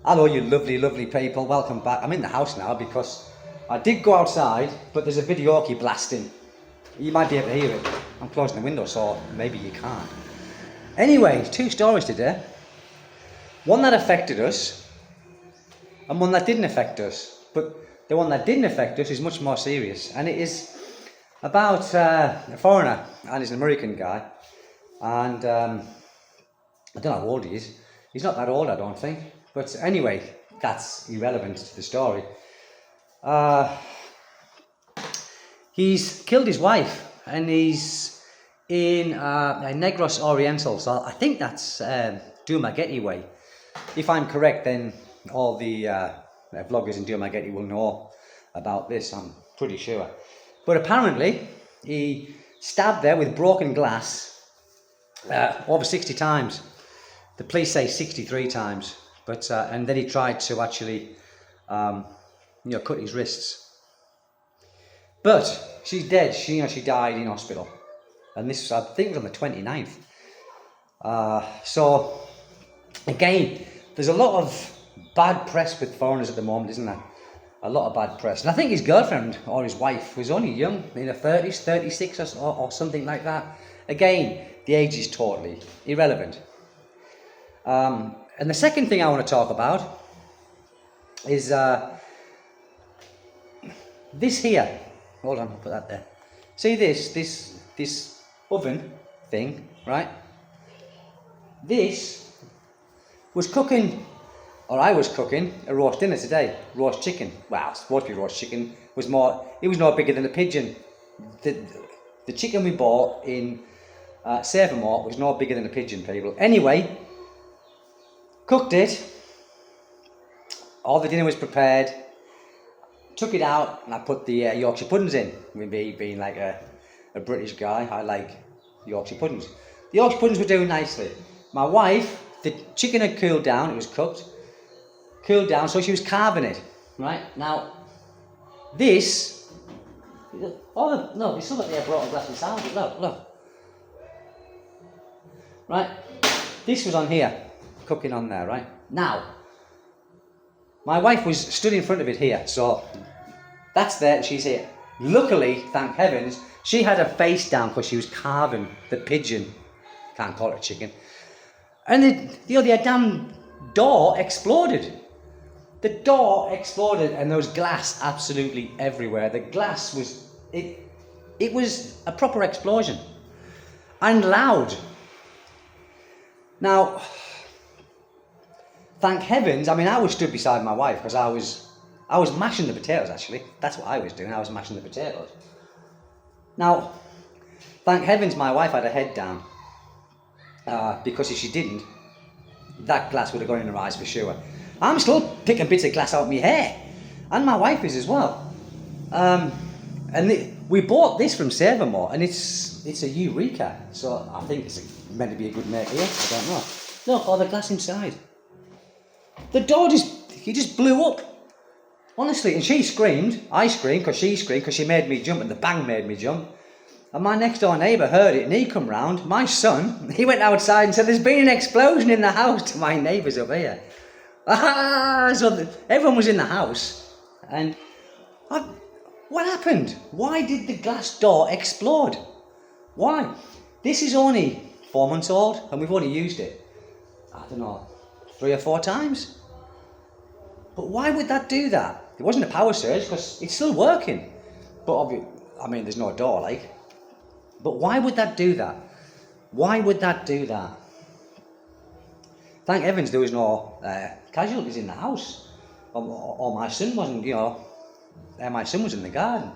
Hello, you lovely, lovely people. Welcome back. I'm in the house now because I did go outside, but there's a video blasting. You might be able to hear it. I'm closing the window, so maybe you can't. Anyway, two stories today. One that affected us, and one that didn't affect us. But the one that didn't affect us is much more serious, and it is about a foreigner, and he's an American guy. And I don't know how old he is. He's not that old, I don't think. But anyway, that's irrelevant to the story. He's killed his wife, and he's in Negros Oriental. So I think that's Dumaguete way. If I'm correct, then all the vloggers in Dumaguete will know about this, I'm pretty sure. But apparently, he stabbed there with broken glass over 60 times. The police say 63 times. But and then he tried to actually, cut his wrists. But she's dead. She died in hospital, and this I think was on the 29th. So again, there's a lot of bad press with foreigners at the moment, isn't there? A lot of bad press. And I think his girlfriend or his wife was only young, in her 30s, 36 or something like that. Again, the age is totally irrelevant. And the second thing I want to talk about is this here. Hold on, I'll put that there. See this oven thing, right? This was cooking, or I was cooking, a roast dinner today. Roast chicken. Well, it's supposed to be roast chicken. It was no bigger than a pigeon. The chicken we bought in Savermore was no bigger than a pigeon, people. Anyway, cooked it, all the dinner was prepared, took it out, and I put the Yorkshire puddings in. With me being like a British guy, I like Yorkshire puddings. The Yorkshire puddings were doing nicely. My wife, the chicken had cooled down, it was cooked, cooled down, so she was carving it, right? Now, this, no, there's somebody there brought a glass inside it, look. Right, this was on here. Cooking on there, right? Now, my wife was stood in front of it here, so that's there and she's here. Luckily, thank heavens, she had her face down because she was carving the pigeon. Can't call it a chicken. And the damn door exploded. The door exploded and there was glass absolutely everywhere. The glass was, it was a proper explosion. And loud. Now, thank heavens, I was stood beside my wife because I was mashing the potatoes actually. That's what I was doing, I was mashing the potatoes. Now, thank heavens my wife had her head down because if she didn't, that glass would have gone in her eyes for sure. I'm still picking bits of glass out of my hair, and my wife is as well. We bought this from Savermore, and it's a Eureka, so I think it's meant to be a good make here, I don't know. Look, all the glass inside. The door just blew up. Honestly, and she screamed. I screamed because she made me jump, and the bang made me jump. And my next door neighbour heard it and he come round. My son, he went outside and said, "There's been an explosion in the house," to my neighbours up here. So everyone was in the house. And what happened? Why did the glass door explode? Why? This is only 4 months old and we've only used it, I don't know, 3 or 4 times. But why would that do that? It wasn't a power surge because it's still working. But there's no door, like. But why would that do that? Why would that do that? Thank heavens there was no casualties in the house. Or my son wasn't, my son was in the garden.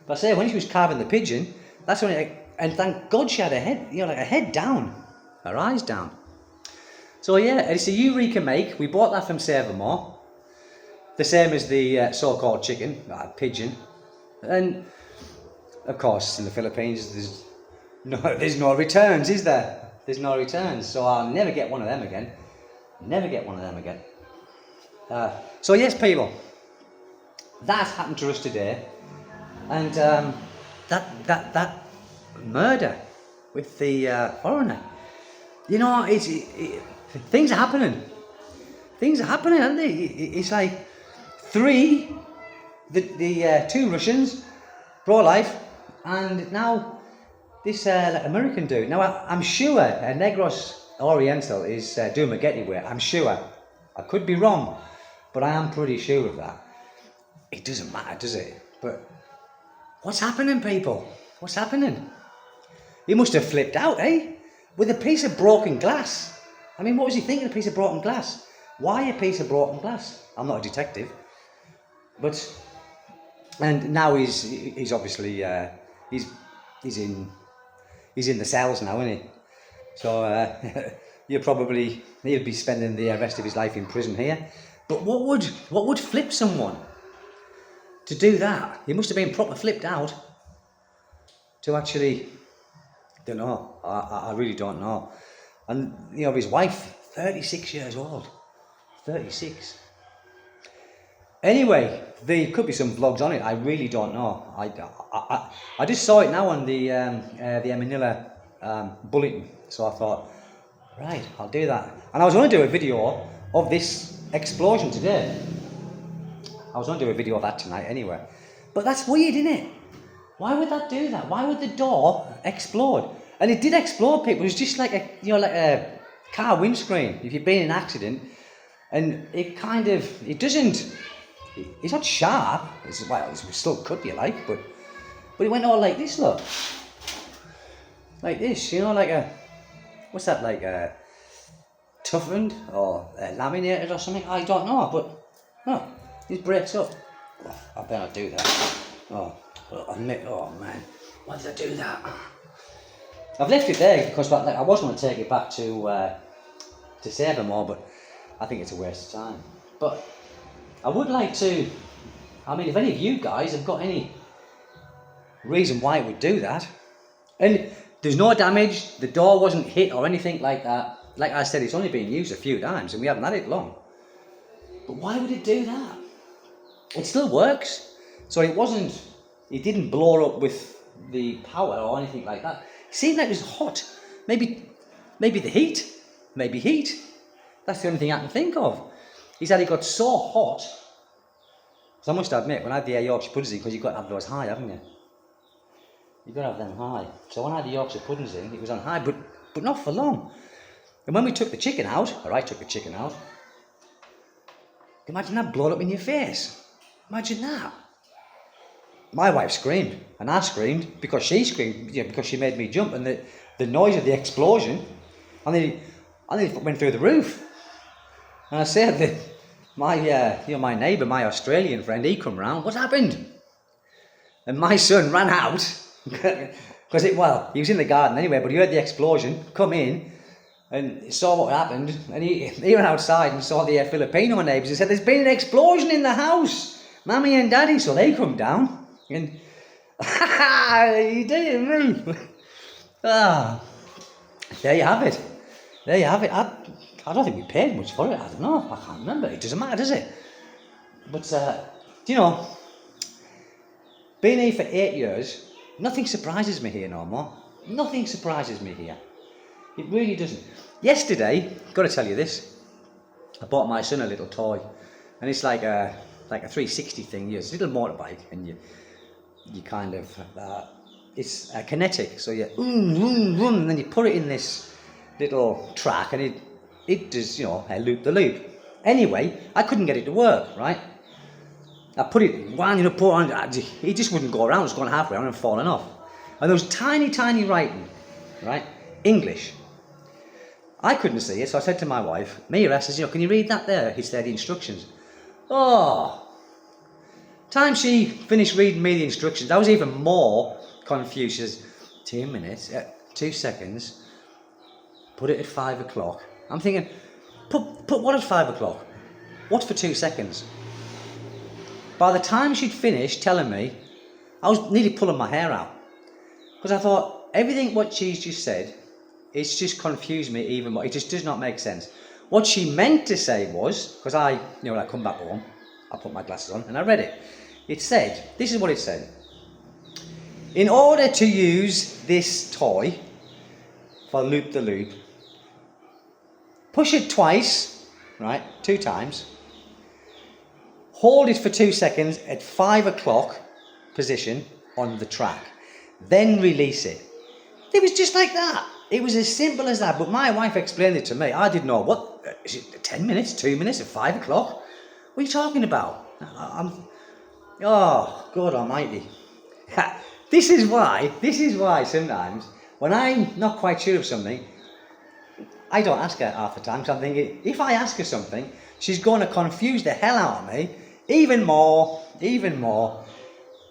But I say, when she was carving the pigeon, that's when and thank God she had her head, her head down, her eyes down. So yeah, it's a Eureka make. We bought that from Savermore. The same as the so-called chicken, pigeon. And of course, in the Philippines, there's no returns, is there? There's no returns. So I'll never get one of them again. Never get one of them again. So yes, people, that happened to us today, and that murder with the foreigner. Things are happening. things are happening, aren't they? It's like the two Russians, pro-life, and now this like American dude. Now I'm sure Negros Oriental is Dumagetti way. I'm sure. I could be wrong, but I am pretty sure of that. It doesn't matter, does it? But what's happening, people? What's happening? He must have flipped out, eh? With a piece of broken glass. I mean, what was he thinking? A piece of broken glass? Why a piece of broken glass? I'm not a detective, but and now he's obviously he's in the cells now, isn't he? So he'll be spending the rest of his life in prison here. But what would flip someone to do that? He must have been proper flipped out to actually. Don't know. I really don't know. And you know, his wife, 36 years old. 36. Anyway, there could be some vlogs on it. I really don't know. I just saw it now on the Manila bulletin. So I thought, right, I'll do that. And I was going to do a video of this explosion today. I was going to do a video of that tonight anyway. But that's weird, isn't it? Why would that do that? Why would the door explode? And it did explode, people. It was just like a car windscreen. If you've been in an accident, and it doesn't. It's not sharp. It still could be like, but it went all like this. Look, like this. You know, like what's that? Like toughened or laminated or something. I don't know, but it breaks up. Oh, I better not do that. Oh man, why did I do that? I've left it there because I was going to take it back to save them all, but I think it's a waste of time. But I would like to, I mean, if any of you guys have got any reason why it would do that, and there's no damage, the door wasn't hit or anything like that. Like I said, it's only been used a few times and we haven't had it long. But why would it do that? It still works. So it didn't blow up with the power or anything like that. It seemed like it was hot. Maybe the heat. Maybe heat. That's the only thing I can think of. He said it got so hot. So I must admit, when I had the Yorkshire puddings in, because you've got to have those high, haven't you? You've got to have them high. So when I had the Yorkshire puddings in, it was on high, but not for long. And when we took the chicken out, or I took the chicken out, imagine that blowing up in your face. Imagine that. My wife screamed, and I screamed because she screamed, because she made me jump, and the noise of the explosion, and then it went through the roof. And I said that my neighbour, my Australian friend, he come round. What happened? And my son ran out because he was in the garden anyway, but he heard the explosion, come in, and saw what happened, and he ran outside and saw the Filipino neighbours and said, "There's been an explosion in the house, Mommy and Daddy." So they come down, and you didn't move. There you have it. There you have it. I don't think we paid much for it. I don't know. I can't remember. It doesn't matter, does it? But being here for 8 years, nothing surprises me here no more. Nothing surprises me here. It really doesn't. Yesterday, got to tell you this, I bought my son a little toy, and it's like a 360 thing. It's a little motorbike, and you kind of it's kinetic. So you and then you put it in this little track, and it does loop the loop. Anyway, I couldn't get it to work. Right, I put it put on. It just wouldn't go around. It was going halfway around and falling off. And there was tiny writing, right, English. I couldn't see it, so I said to my wife, Mira says, "Can you read that there?" He said the instructions. Oh, time she finished reading me the instructions, I was even more confused. She says, 2 minutes, 2 seconds, put it at 5 o'clock. I'm thinking, put what at 5 o'clock? What's for 2 seconds? By the time she'd finished telling me, I was nearly pulling my hair out. Because I thought, everything what she's just said, it's just confused me even more. It just does not make sense. What she meant to say was, because when I come back home, I put my glasses on and I read it. It said, this is what it said. In order to use this toy for loop the loop, push it twice right, 2 times. Hold it for 2 seconds at 5 o'clock position on the track. Then release it. It was just like that. It was as simple as that. But my wife explained it to me. I didn't know. What? Is it 10 minutes, 2 minutes, at 5 o'clock? What are you talking about? Oh, God almighty. This is why sometimes when I'm not quite sure of something, I don't ask her half the time, because I'm thinking, if I ask her something, she's going to confuse the hell out of me even more.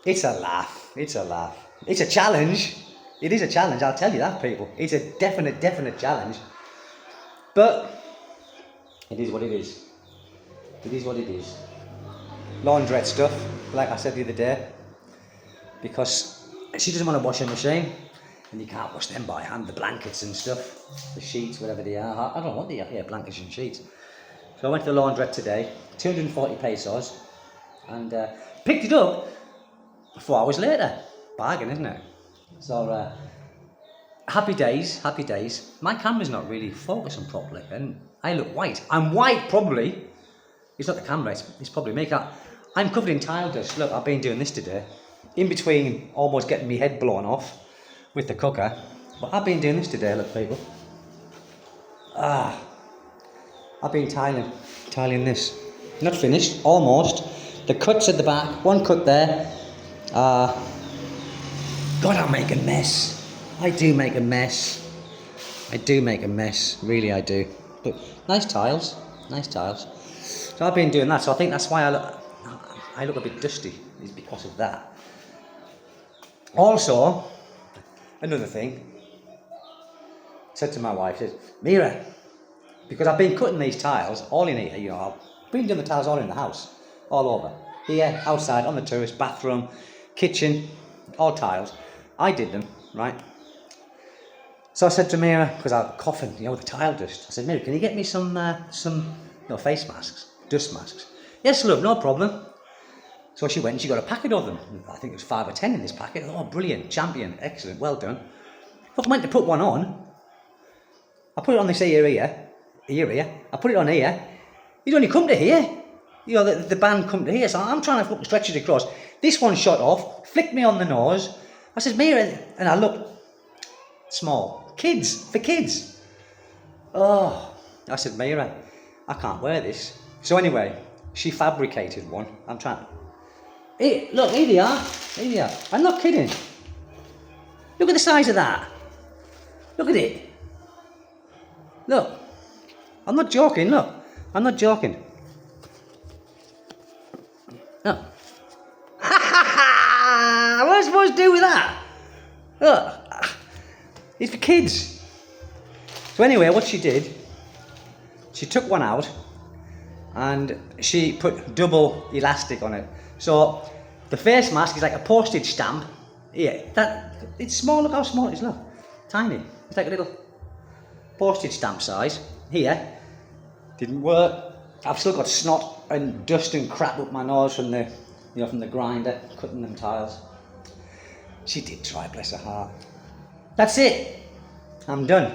It's a laugh. It's a challenge. It is a challenge, I'll tell you that, people. It's a definite challenge. But it is what it is. It is what it is. Laundrette stuff, like I said the other day, because she doesn't want to wash her machine, and you can't wash them by hand, the blankets and stuff, the sheets, whatever they are. I don't know what they are, yeah, blankets and sheets. So I went to the laundrette today, 240 pesos, and picked it up 4 hours later. Bargain, isn't it? So, happy days. My camera's not really focusing properly, and I look white. I'm white, probably. It's not the camera, it's probably me. I'm covered in tile dust. Look, I've been doing this today. In between almost getting my head blown off with the cooker. But I've been doing this today, look, people. I've been tiling this. Not finished, almost. The cuts at the back, one cut there. God, I make a mess. I do make a mess. Really I do. But nice tiles. So I've been doing that, so I think that's why I look a bit dusty, is because of that. Also, another thing, said to my wife, said, Mira, because I've been cutting these tiles all in here, you know, I've been doing the tiles all in the house, all over. Here, outside, on the terrace, bathroom, kitchen, all tiles. I did them, right? So I said to Mira, because I was coughing, you know, with the tile dust, I said, Mira, can you get me some face masks, dust masks? Yes, love, no problem. So she went and she got a packet of them. I think it was 5 or 10 in this packet. Oh, brilliant, champion, excellent, well done. Look, I went to put one on. I put it on this here. I put it on here. You'd only come to here. You know, the band come to here. So I'm trying to stretch it across. This one shot off, flicked me on the nose. I said, Mira, and I looked small. For kids. Oh, I said, Mira, I can't wear this. So anyway, she fabricated one. I'm trying. Hey, look, here they are. I'm not kidding. Look at the size of that. Look at it. Look. I'm not joking, look. I'm not joking. Look. What am I supposed to do with that? Look. It's for kids. So anyway, what she did, she took one out and she put double elastic on it. So the face mask is like a postage stamp. Yeah, it's small. Look how small it is. Look, tiny. It's like a little postage stamp size. Here, didn't work. I've still got snot and dust and crap up my nose from the grinder cutting them tiles. She did try, bless her heart. That's it. I'm done.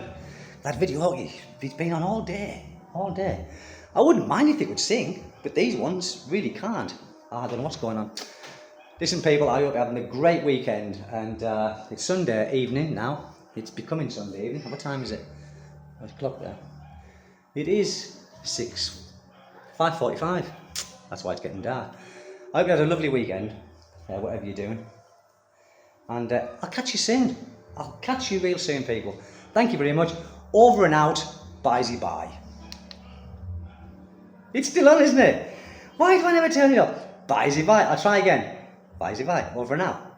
That video, it's been on all day. I wouldn't mind if it would sing, but these ones really can't. I don't know what's going on. Listen, people, I hope you're having a great weekend. And it's Sunday evening now. It's becoming Sunday evening. What time is it? There's a clock there. It is 5:45. That's why it's getting dark. I hope you had a lovely weekend, whatever you're doing. And I'll catch you soon. I'll catch you real soon, people. Thank you very much. Over and out. Bye. It's still on, isn't it? Why do I never turn it up? Bye. I'll try again. Bye. Over and out.